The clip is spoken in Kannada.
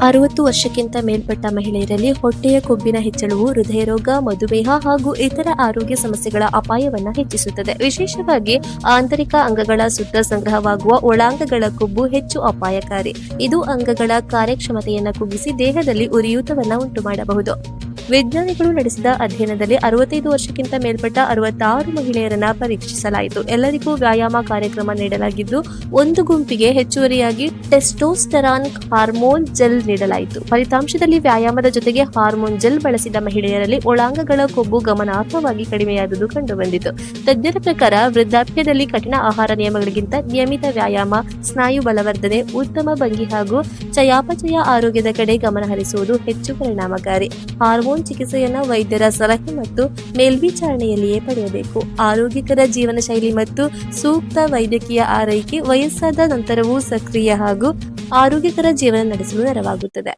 60 ವರ್ಷಕ್ಕಿಂತ ಮೇಲ್ಪಟ್ಟ ಮಹಿಳೆಯರಲ್ಲಿ ಹೊಟ್ಟೆಯ ಕೊಬ್ಬಿನ ಹೆಚ್ಚಳವು ಹೃದಯ ರೋಗ, ಮಧುಮೇಹ ಹಾಗೂ ಇತರ ಆರೋಗ್ಯ ಸಮಸ್ಯೆಗಳ ಅಪಾಯವನ್ನು ಹೆಚ್ಚಿಸುತ್ತದೆ. ವಿಶೇಷವಾಗಿ ಆಂತರಿಕ ಅಂಗಗಳ ಸುತ್ತ ಸಂಗ್ರಹವಾಗುವ ಒಳಾಂಗಗಳ ಕೊಬ್ಬು ಹೆಚ್ಚು ಅಪಾಯಕಾರಿ. ಇದು ಅಂಗಗಳ ಕಾರ್ಯಕ್ಷಮತೆಯನ್ನು ಕುಗ್ಗಿಸಿ ದೇಹದಲ್ಲಿ ಉರಿಯೂತವನ್ನು ಉಂಟುಮಾಡಬಹುದು. ವಿಜ್ಞಾನಿಗಳು ನಡೆಸಿದ ಅಧ್ಯಯನದಲ್ಲಿ 65 ವರ್ಷಕ್ಕಿಂತ ಮೇಲ್ಪಟ್ಟ 66 ಮಹಿಳೆಯರನ್ನ ಪರೀಕ್ಷಿಸಲಾಯಿತು. ಎಲ್ಲರಿಗೂ ವ್ಯಾಯಾಮ ಕಾರ್ಯಕ್ರಮ ನೀಡಲಾಗಿದ್ದು, ಒಂದು ಗುಂಪಿಗೆ ಹೆಚ್ಚುವರಿಯಾಗಿ ಟೆಸ್ಟೋಸ್ಟೆರಾನ್ ಹಾರ್ಮೋನ್ ಜೆಲ್ ನೀಡಲಾಯಿತು. ಫಲಿತಾಂಶದಲ್ಲಿ ವ್ಯಾಯಾಮದ ಜೊತೆಗೆ ಹಾರ್ಮೋನ್ ಜೆಲ್ ಬಳಸಿದ ಮಹಿಳೆಯರಲ್ಲಿ ಒಳಾಂಗಗಳ ಕೊಬ್ಬು ಗಮನಾರ್ಹವಾಗಿ ಕಡಿಮೆಯಾದುದು ಕಂಡುಬಂದಿತು. ತಜ್ಞರ ಪ್ರಕಾರ ವೃದ್ಧಾಪ್ಯದಲ್ಲಿ ಕಠಿಣ ಆಹಾರ ನಿಯಮಗಳಿಗಿಂತ ನಿಯಮಿತ ವ್ಯಾಯಾಮ, ಸ್ನಾಯು ಬಲವರ್ಧನೆ, ಉತ್ತಮ ಭಂಗಿ ಹಾಗೂ ಚಯಾಪಚಯ ಆರೋಗ್ಯದ ಕಡೆ ಗಮನ ಹರಿಸುವುದು ಹೆಚ್ಚು ಪರಿಣಾಮಕಾರಿ. ಹಾರ್ಮೋನ್ ಚಿಕಿತ್ಸೆಯನ್ನು ವೈದ್ಯರ ಸಲಹೆ ಮತ್ತು ಮೇಲ್ವಿಚಾರಣೆಯಲ್ಲಿಯೇ ಪಡೆಯಬೇಕು. ಆರೋಗ್ಯಕರ ಜೀವನ ಶೈಲಿ ಮತ್ತು ಸೂಕ್ತ ವೈದ್ಯಕೀಯ ಆರೈಕೆ ವಯಸ್ಸಾದ ನಂತರವೂ ಸಕ್ರಿಯ ಹಾಗೂ ಆರೋಗ್ಯಕರ ಜೀವನ ನಡೆಸಲು ನೆರವಾಗುತ್ತದೆ.